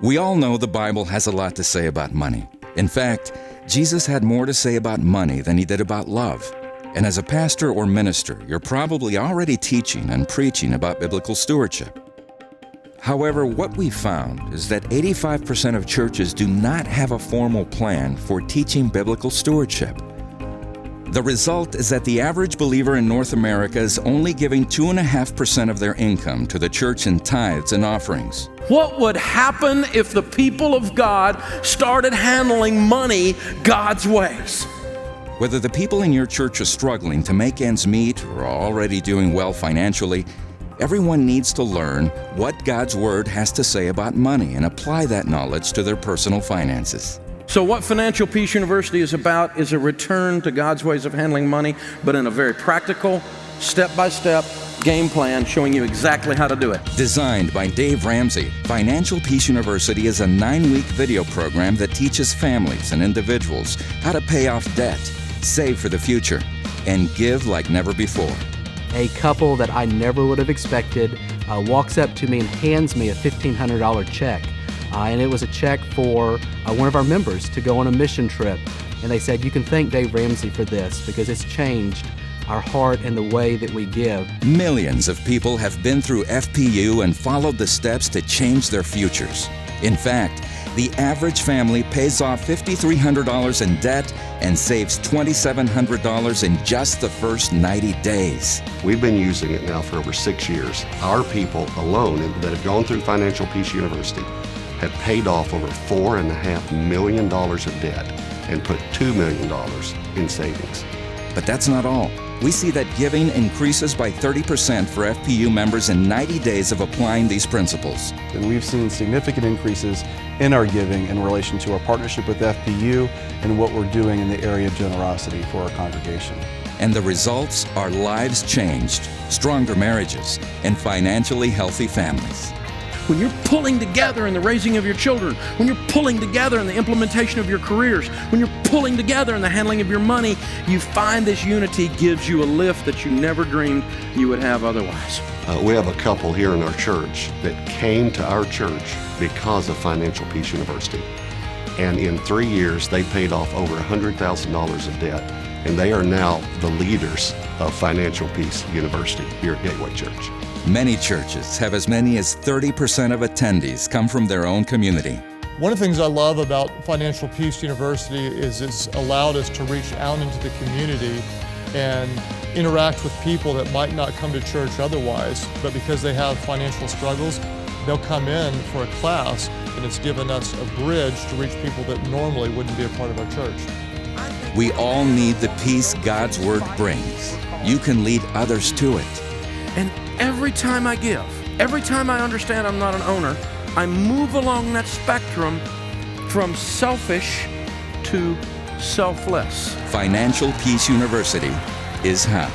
We all know the Bible has a lot to say about money. In fact, Jesus had more to say about money than he did about love. And as a pastor or minister, you're probably already teaching and preaching about biblical stewardship. However, what we found is that 85% of churches do not have a formal plan for teaching biblical stewardship. The result is that the average believer in North America is only giving 2.5% of their income to the church in tithes and offerings. What would happen if the people of God started handling money God's ways? Whether the people in your church are struggling to make ends meet or are already doing well financially, everyone needs to learn what God's Word has to say about money and apply that knowledge to their personal finances. So what Financial Peace University is about is a return to God's ways of handling money, but in a very practical, step-by-step game plan showing you exactly how to do it. Designed by Dave Ramsey, Financial Peace University is a 9-week video program that teaches families and individuals how to pay off debt, save for the future, and give like never before. A couple that I never would have expected walks up to me and hands me a $1,500 check. And it was a check for one of our members to go on a mission trip. And they said, you can thank Dave Ramsey for this because it's changed our heart and the way that we give. Millions of people have been through FPU and followed the steps to change their futures. In fact, the average family pays off $5,300 in debt and saves $2,700 in just the first 90 days. We've been using it now for over 6 years. Our people alone that have gone through Financial Peace University have paid off over $4.5 million of debt and put $2 million in savings. But that's not all. We see that giving increases by 30% for FPU members in 90 days of applying these principles. And we've seen significant increases in our giving in relation to our partnership with FPU and what we're doing in the area of generosity for our congregation. And the results are lives changed, stronger marriages, and financially healthy families. When you're pulling together in the raising of your children, when you're pulling together in the implementation of your careers, when you're pulling together in the handling of your money, you find this unity gives you a lift that you never dreamed you would have otherwise. We have a couple here in our church that came to our church because of Financial Peace University. And in 3 years, they paid off over $100,000 of debt. And they are now the leaders of Financial Peace University here at Gateway Church. Many churches have as many as 30% of attendees come from their own community. One of the things I love about Financial Peace University is it's allowed us to reach out into the community and interact with people that might not come to church otherwise, but because they have financial struggles, they'll come in for a class, and it's given us a bridge to reach people that normally wouldn't be a part of our church. We all need the peace God's Word brings. You can lead others to it. And every time I give, every time I understand I'm not an owner, I move along that spectrum from selfish to selfless. Financial Peace University is how.